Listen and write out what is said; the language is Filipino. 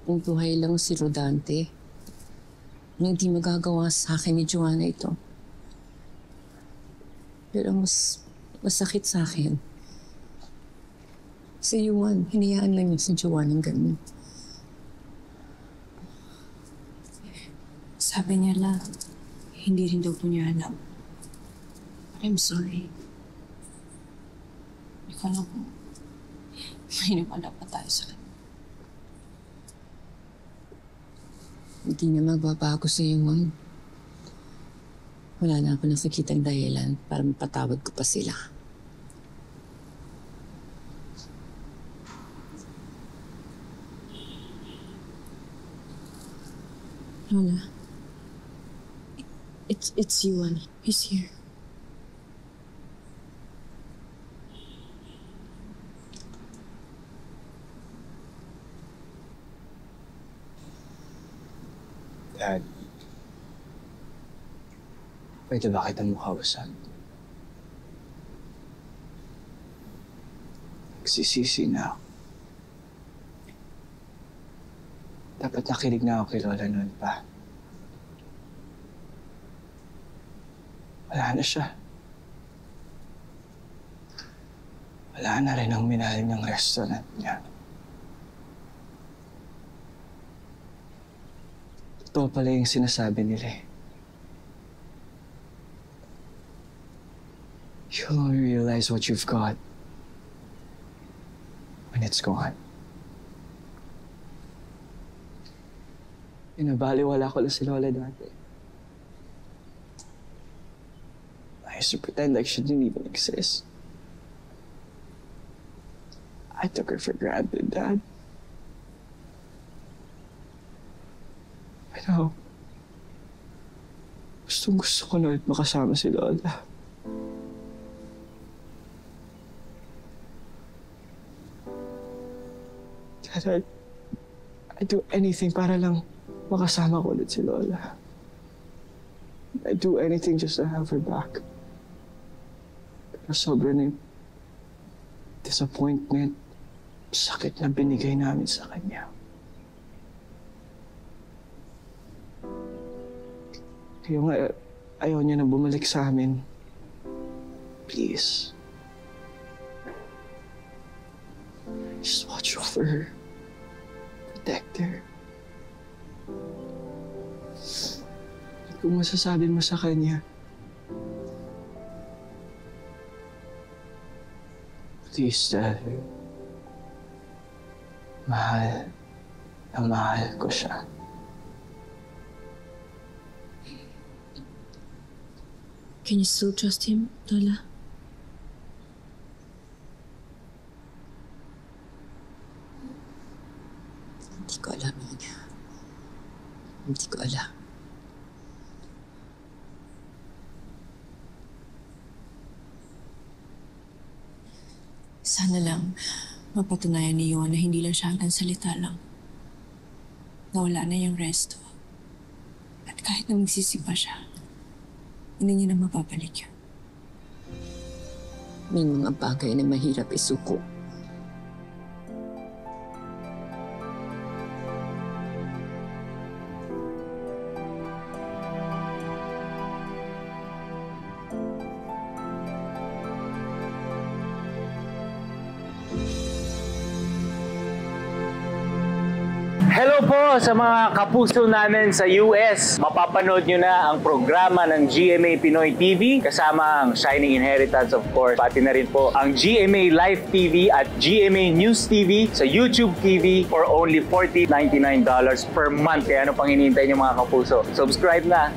Kung buhay lang si Rodante, hindi magagawa sa akin ni Joanna ito. Pero mas masakit sa akin. Si Yuan, hinayaan lang niya si Joanna ng ganun. Sabi niya lang, hindi rin daw po niya alam. I'm sorry. Hindi ko alam kung maniwala pa tayo sa kanya. Hindi na magbabago sa Yuan. Wala na ako nakikitang dahilan para mapatawad ko pa sila. Lola, it's Yuan. He's here. Dad, pwede ba kitang makawasan? Nagsisisi na ako. Dapat nakinig na ako kay Lola noon pa. Wala na siya. Wala na rin ang minahal niyang restaurant niya. Totoo pala yung sinasabi nila eh. You'll only realize what you've got when it's gone. Pinabaliwala ko lang si Lola dati. I used to pretend like she didn't even exist. I took her for granted, Dad. I know. Gusto ko na ulit makasama si Lola. Dad, I'd do anything para lang makasama ko ulit si Lola. I'd do anything just to have her back. Pero sobra na yung disappointment, sakit na binigay namin sa kanya. Kaya nga, ayaw niya na bumalik sa amin. Please. Just watch over her. Protect her. At kung masasabi mo sa kanya, please tell her, mahal na mahal ko siya. Can you still trust him, Lola? Hindi ko alam, Ina. Hindi ko alam. Sana lang mapatunayan ni Yuan na hindi lang siya hanggang salita lang. Nawala na yung resto. At kahit na magsisi pa siya, hindi niya na mapapalik yun. May mga bagay na mahirap isuko. Hello po sa mga kapuso namin sa US. Mapapanood nyo na ang programa ng GMA Pinoy TV kasama ang Shining Inheritance, of course. Pati na rin po ang GMA Live TV at GMA News TV sa YouTube TV for only $40.99 per month. Kaya ano pang hinihintay nyo mga kapuso? Subscribe na!